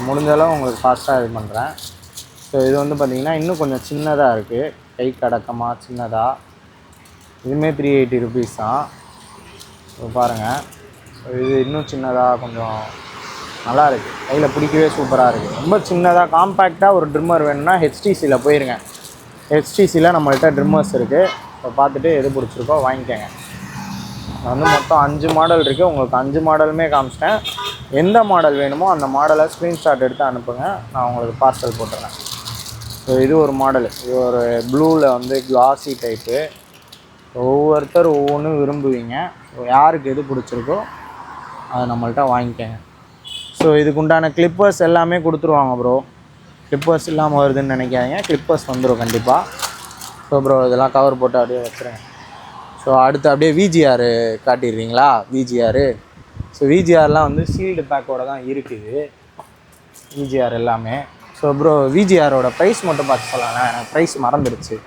முடிஞ்சளவு உங்களுக்கு ஃபாஸ்ட்டாக இது பண்ணுறேன். ஸோ இது வந்து பார்த்திங்கன்னா இன்னும் கொஞ்சம் சின்னதாக இருக்குது, கைக்கு அடக்கமாக சின்னதாக. இதுவுமே 380 ருபீஸ் தான். ஸோ பாருங்கள், ஸோ இது இன்னும் சின்னதாக கொஞ்சம் நல்லா இருக்குது, கையில் பிடிக்கவே சூப்பராக இருக்குது. ரொம்ப சின்னதாக காம்பேக்டாக ஒரு ட்ரிம்மர் வேணும்னா ஹெச்டிசியில் போயிருங்க. ஹெச்டிசியில் நம்மள்கிட்ட ட்ரிம்மர்ஸ் இருக்குது. ஸோ பார்த்துட்டு எது பிடிச்சிருக்கோ வாங்கிக்கோங்க. வந்து மொத்தம் 5 மாடல் இருக்குது. உங்களுக்கு 5 மாடலுமே காமிச்சிட்டேன். எந்த மாடல் வேணுமோ அந்த மாடலை ஸ்க்ரீன்ஷாட் எடுத்து அனுப்புங்க, நான் உங்களுக்கு பார்சல் போட்டுறேன். ஸோ இது ஒரு மாடல், இது ஒரு ப்ளூவில் வந்து கிளாஸி டைப்பு. ஒவ்வொருத்தர் ஒவ்வொன்றும் விரும்புவீங்க. ஸோ யாருக்கு எது பிடிச்சிருக்கோ அதை நம்மள்கிட்ட வாங்கிக்கோங்க. ஸோ இதுக்கு உண்டான கிளிப்பர்ஸ் எல்லாமே கொடுத்துருவாங்க ப்ரோ. கிளிப்பர்ஸ் இல்லாமல் வருதுன்னு நினைக்காதீங்க, கிளிப்பர்ஸ் வந்துடும் கண்டிப்பாக. ஸோ ப்ரோ இதெல்லாம் கவர் போட்டு அப்படியே வச்சுருங்க. ஸோ அடுத்து அப்படியே விஜிஆர் காட்டிடுறீங்களா? விஜிஆர். ஸோ விஜிஆர்லாம் வந்து சீல்டு பேக்கோடு தான் இருக்குது விஜிஆர் எல்லாமே. ஸோ ப்ரோ விஜிஆரோட ப்ரைஸ் மட்டும் பார்த்து சொல்லலாம், எனக்கு ப்ரைஸ் மறந்துடுச்சு.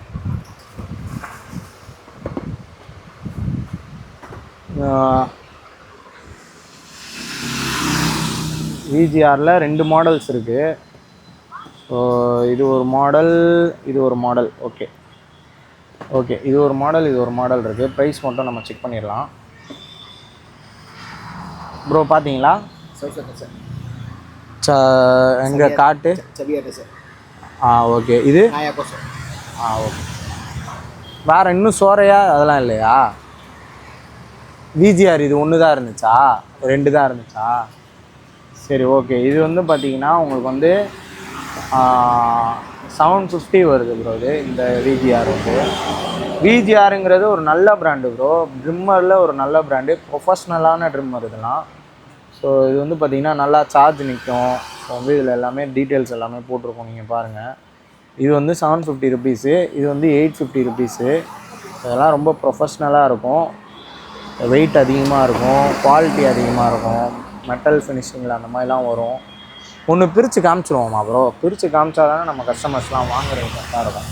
விஜிஆரில் 2 மாடல்ஸ் இருக்குது. ஸோ இது ஒரு மாடல், இது ஒரு மாடல். ஓகே ஓகே, இது ஒரு மாடல், இது ஒரு மாடல் இருக்குது. ப்ரைஸ் மட்டும் நம்ம செக் பண்ணிடலாம். ப்ரோ பார்த்தீங்களா? எங்கே காட்டு? ஓகே. இது ஓகே. வேறு இன்னும் சோறையா அதெல்லாம் இல்லையா? விஜிஆர் இது ஒன்று தான் இருந்துச்சா, 2 தான் இருந்துச்சா? சரி ஓகே. இது வந்து பார்த்தீங்கன்னா உங்களுக்கு வந்து 750 வருது ப்ரோ. இது இந்த விஜிஆர் வந்து, விஜிஆருங்கிறது ஒரு நல்ல பிராண்டு ப்ரோ. ட்ரிம்மரில் ஒரு நல்ல பிராண்டு, ப்ரொஃபஷ்னலான ட்ரிம்மர் இதெல்லாம். ஸோ இது வந்து பார்த்திங்கன்னா நல்லா சார்ஜ் நிற்கும். ஸோ வந்து இதில் எல்லாமே டீட்டெயில்ஸ் எல்லாமே போட்டிருக்கோம், நீங்கள் பாருங்கள். இது வந்து 750 ருபீஸு, இது வந்து 850 ருபீஸு. இதெல்லாம் ரொம்ப ப்ரொஃபஷ்னலாக இருக்கும், வெயிட் அதிகமாக இருக்கும், குவாலிட்டி அதிகமாக இருக்கும், மெட்டல் ஃபினிஷிங்கில் அந்த மாதிரிலாம் வரும். ஒன்று பிரித்து காமிச்சிருவோமா ப்ரோ? பிரித்து காமிச்சா தானே நம்ம கஸ்டமர்ஸ்லாம் வாங்குறது கரெக்டாக இருக்கும்.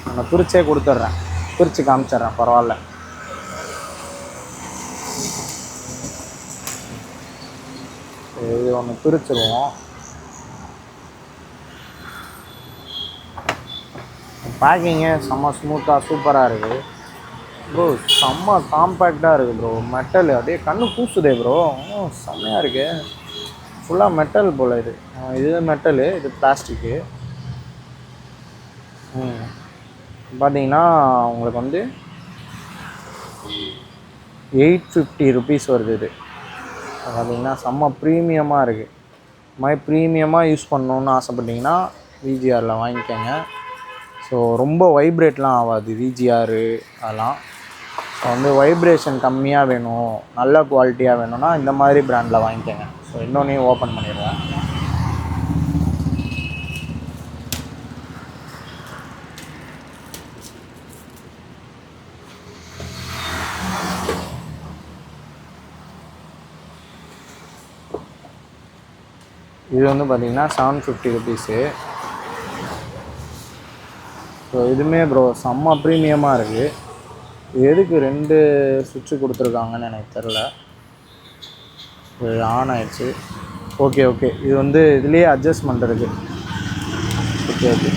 நம்ம பிரித்தே கொடுத்துட்றேன், பிரித்து காமிச்சிட்றேன், பரவாயில்ல. இது ஒன்று பிரிச்சுருவோம். பேக்கிங்கே செம்ம ஸ்மூத்தாக சூப்பராக இருக்குது ப்ரோ. செம்ம காம்பேக்டாக இருக்குது ப்ரோ. மெட்டல் அப்படியே கண்ணு கூசுதே ப்ரோ, செம்மையாக இருக்குது. ஃபுல்லாக மெட்டல் போல் இது. இது மெட்டலு, இது பிளாஸ்டிக்கு. பார்த்தீங்கன்னா உங்களுக்கு வந்து 850 ருபீஸ் வருது. இது பார்த்தீங்கன்னா செம்ம ப்ரீமியமாக இருக்குது. இது மாதிரி ப்ரீமியமாக யூஸ் பண்ணணுன்னு ஆசைப்பட்டிங்கன்னா விஜிஆரில் வாங்கிக்கோங்க. ஸோ ரொம்ப வைப்ரேட்லாம் ஆகாது விஜிஆரு அதெல்லாம். ஸோ வந்து வைப்ரேஷன் கம்மியாக வேணும், நல்ல குவாலிட்டியாக வேணும்னா இந்த மாதிரி ப்ராண்டில் வாங்கிக்கோங்க. ஸோ இன்னொன்னையும் ஓப்பன் பண்ணிடுவேன். இது வந்து பார்த்திங்கன்னா 750 ருபீஸு. ஸோ இதுவுமே ப்ரோ செம்ம ப்ரீமியமாக இருக்குது. இது எதுக்கு 2 சுவிட்சு கொடுத்துருக்காங்கன்னு எனக்கு தெரில. இது ஆன் ஆயிடுச்சு. Okay okay. இது வந்து இதுலேயே அட்ஜஸ்ட்மெண்ட் இருக்குது. Okay okay.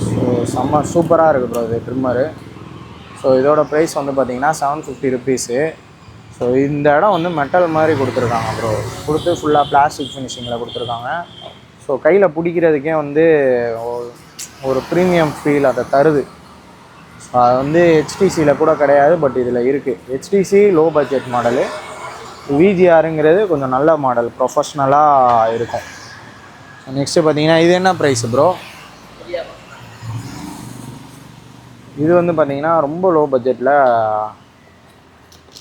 ஸோ செம்ம சூப்பராக இருக்குது ப்ரோ இது ட்ரிம்மரு. ஸோ இதோட ப்ரைஸ் வந்து பார்த்திங்கன்னா 750 ருபீஸு. ஸோ இந்த இடம் வந்து மெட்டல் மாதிரி கொடுத்துருக்காங்க ப்ரோ, கொடுத்து ஃபுல்லாக பிளாஸ்டிக் ஃபினிஷிங்கில் கொடுத்துருக்காங்க. ஸோ கையில் பிடிக்கிறதுக்கே வந்து ஒரு ப்ரீமியம் ஃபீல் அதை தருது. ஸோ அது வந்து ஹெச்டிசியில் கூட கிடையாது, பட் இதில் இருக்குது. ஹெச்டிசி லோ பட்ஜெட் மாடலு, விஜிஆருங்கிறது கொஞ்சம் நல்ல மாடல், ப்ரொஃபஷ்னலாக இருக்கும். நெக்ஸ்ட்டு பார்த்தீங்கன்னா இது என்ன ப்ரைஸ் ப்ரோ? இது வந்து பார்த்திங்கன்னா ரொம்ப லோ பட்ஜெட்டில்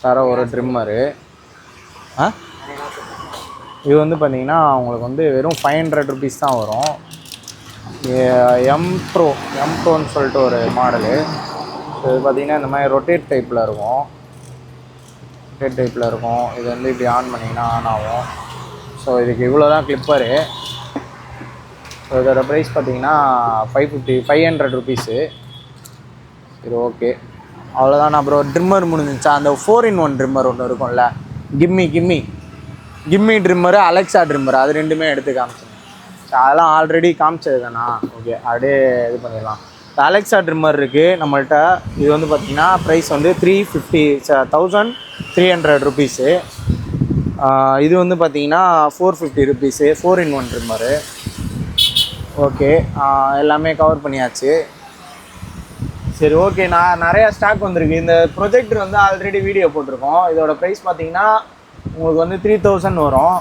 தர ஒரு ட்ரிம்மரு. இது வந்து பார்த்திங்கன்னா உங்களுக்கு வந்து வெறும் 500 ருபீஸ் தான் வரும். எம்ப்ரோன்னு சொல்லிட்டு ஒரு மாடலு. இது பார்த்திங்கன்னா இந்த மாதிரி ரொட்டேட் டைப்பில் இருக்கும், இது வந்து இப்படி ஆன் பண்ணிங்கன்னா ஆன் ஆகும். ஸோ இதுக்கு இவ்வளோ தான் கிளிப்பரு. ஸோ இதோட ப்ரைஸ் பார்த்திங்கன்னா 500 ருபீஸு. இது ஓகே. அவ்வளோதான். அப்புறம் ட்ரிம்மர் முடிஞ்சிச்சா, அந்த 4-in-1 ட்ரிம்மர் ஒன்று இருக்கும்ல, கிம்மி ட்ரிம்மரு, அலெக்ஸா ட்ரிம்மர், அது ரெண்டுமே எடுத்து காமிச்சிருங்க. அதெல்லாம் ஆல்ரெடி காமிச்சது தானா? ஓகே, அப்படியே இது பண்ணிடலாம். அலெக்ஸா ட்ரிம்மர் இருக்குது நம்மள்கிட்ட. இது வந்து பார்த்திங்கன்னா ப்ரைஸ் வந்து 1300 ருபீஸு. இது வந்து பார்த்திங்கன்னா 450 ருபீஸு, 4-in-1 ட்ரிம்மரு. ஓகே, எல்லாமே கவர் பண்ணியாச்சு. சரி, ஓகே. நான் நிறையா ஸ்டாக் வந்திருக்கு. இந்த ப்ரொஜெக்டர் வந்து ஆல்ரெடி வீடியோ போட்டிருக்கோம். இதோட ப்ரைஸ் பார்த்தீங்கன்னா உங்களுக்கு வந்து 3000 வரும்.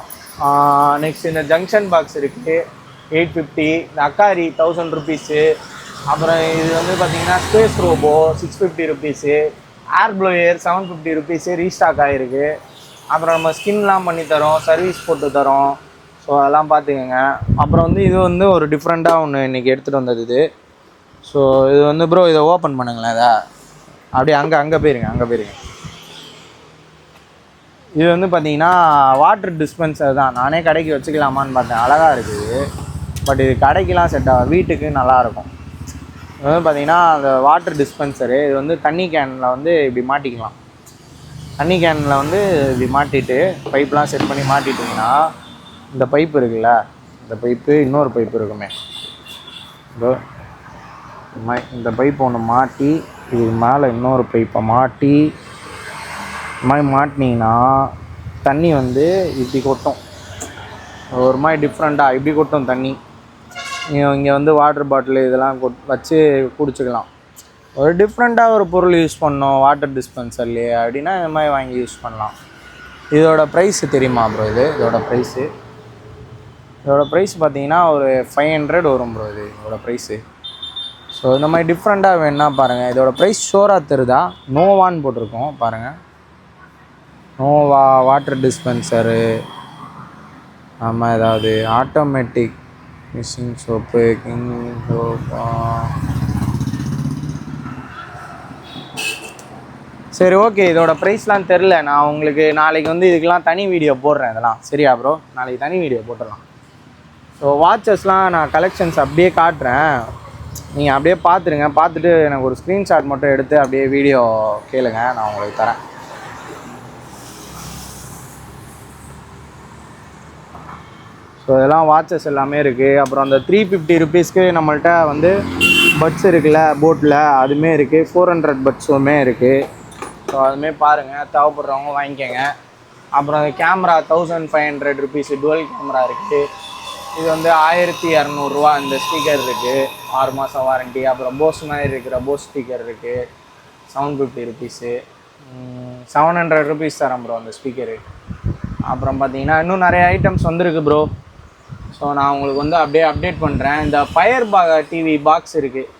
நெக்ஸ்ட் இந்த ஜங்ஷன் பாக்ஸ் இருக்குது 850, இந்த அக்காரி 1000 ருபீஸு. அப்புறம் இது வந்து பார்த்தீங்கன்னா ஸ்பேஸ் ரோபோ 650 ருபீஸு, ஏர் ப்ளோயர் 750 ருபீஸு ரீஸ்டாக் ஆகிருக்கு. அப்புறம் நம்ம ஸ்கின்லாம் பண்ணி தரோம், சர்வீஸ் போட்டு தரோம். ஸோ அதெல்லாம் பார்த்துக்கோங்க. அப்புறம் வந்து இது வந்து ஒரு டிஃப்ரெண்ட்டாக ஒன்று இன்றைக்கி எடுத்துகிட்டு வந்தது இது. ஸோ இது வந்து ப்ரோ, இதை ஓப்பன் பண்ணுங்களேன். இதை அப்படியே அங்கே போயிருங்க. இது வந்து பார்த்தீங்கன்னா வாட்டர் டிஸ்பென்சர் தான். நானே கடைக்கு வச்சுக்கலாமான்னு பார்த்தேன், அழகாக இருக்குது. பட் இது கடைக்கெலாம் செட் ஆகும், வீட்டுக்கு நல்லாயிருக்கும். இது வந்து பார்த்தீங்கன்னா அந்த வாட்டர் டிஸ்பென்சரு. இது வந்து தண்ணி கேனில் வந்து இப்படி மாட்டிக்கலாம். தண்ணி கேனில் வந்து இப்படி மாட்டிட்டு பைப்லாம் செட் பண்ணி மாட்டிட்டிங்கன்னா, இந்த பைப்பு இருக்குல்ல, இந்த பைப்பு இன்னொரு பைப்பு இருக்குமே, இந்த பைப் ஒன்று மாட்டி இதுக்கு மேலே இன்னொரு பைப்பை மாட்டி இந்த மாதிரி மாட்டினீங்கன்னா தண்ணி வந்து இப்படி கொட்டும். ஒரு மாதிரி டிஃப்ரெண்ட்டாக இப்படி கொட்டும் தண்ணி. நீங்கள் இங்கே வந்து வாட்டர் பாட்டில் இதெல்லாம் வச்சு குடிச்சிக்கலாம். ஒரு டிஃப்ரெண்ட்டாக ஒரு பொருள் யூஸ் பண்ணோம் வாட்டர் டிஸ்பென்சர்லேயே அப்படின்னா இந்த மாதிரி வாங்கி யூஸ் பண்ணலாம். இதோட ப்ரைஸு தெரியுமா ப்ரோ? இதோட ப்ரைஸ் பார்த்தீங்கன்னா ஒரு 500 வரும் ப்ரோ. இதோட ப்ரைஸு. ஸோ இந்த மாதிரி டிஃப்ரெண்ட்டாக வேணுன்னா பாருங்கள். இதோட ப்ரைஸ் ஷோராக தெரியுதா? நோவான்னு போட்டிருக்கோம் பாருங்கள். Noah water dispenser. ஆமாம், ஏதாவது ஆட்டோமேட்டிக் மிஷின் சோப்பு, கிங் சோப்பா. சரி, ஓகே. இதோட ப்ரைஸ்லாம் தெரில. நான் உங்களுக்கு நாளைக்கு வந்து இதுக்கெலாம் தனி வீடியோ போடுறேன். இதெல்லாம் சரியா ப்ரோ? நாளைக்கு தனி வீடியோ போட்டுடலாம். ஸோ வாட்சஸ்லாம் நான் கலெக்ஷன்ஸ் அப்படியே காட்டுறேன், நீங்கள் அப்படியே பார்த்துருங்க. பார்த்துட்டு எனக்கு ஒரு ஸ்க்ரீன்ஷாட் மட்டும் எடுத்து அப்படியே வீடியோ கேளுங்க, நான் உங்களுக்கு தரேன். ஸோ இதெல்லாம் வாட்சஸ் எல்லாமே இருக்குது. அப்புறம் அந்த 350 ருபீஸ்க்கு நம்மள்கிட்ட வந்து பட்ஸ் இருக்குல்ல போட்டில், அதுவுமே இருக்குது. 400 பட்ஸுமே இருக்குது. ஸோ அதுவுமே பாருங்கள், தேவைப்படுறவங்க வாங்கிக்கோங்க. அப்புறம் கேமரா 1500 ருபீஸ் டுவெல் கேமரா இருக்குது. இது வந்து 1200 ரூபா. இந்த ஸ்பீக்கர் இருக்குது, 6 மாதம் வாரண்ட்டி. அப்புறம் போஸ் மாதிரி இருக்கிற போஸ் ஸ்பீக்கர் இருக்குது, 750 ருபீஸு. 700 ருபீஸ் தரேன் ப்ரோ அந்த ஸ்பீக்கரு. அப்புறம் பார்த்தீங்கன்னா இன்னும் நிறைய ஐட்டம்ஸ் வந்திருக்கு ப்ரோ. ஸோ நான் உங்களுக்கு வந்து அப்படியே அப்டேட் பண்ணுறேன். இந்த ஃபயர் டிவி பாக்ஸ் இருக்குது,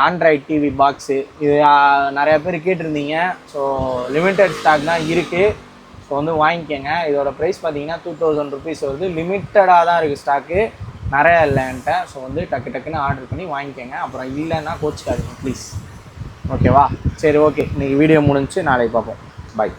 ஆண்ட்ராய்ட் டிவி பாக்ஸு. இது நிறையா பேர் கேட்டிருந்தீங்க. ஸோ லிமிட்டட் ஸ்டாக் தான் இருக்குது. ஸோ வந்து வாங்கிக்கோங்க. இதோட ப்ரைஸ் பார்த்தீங்கன்னா 2000 ருபீஸ் வருது. லிமிட்டடாக தான் இருக்குது ஸ்டாக்கு, நிறையா இல்லை என்கிட்ட. ஸோ வந்து டக்குன்னு ஆர்டர் பண்ணி வாங்கிக்கோங்க. அப்புறம் இல்லைன்னா கோச்சிக்காதீங்க ப்ளீஸ். ஓகேவா? சரி, ஓகே. இன்றைக்கி வீடியோ முடிஞ்சு நாளைக்கு பார்ப்போம். பாய்.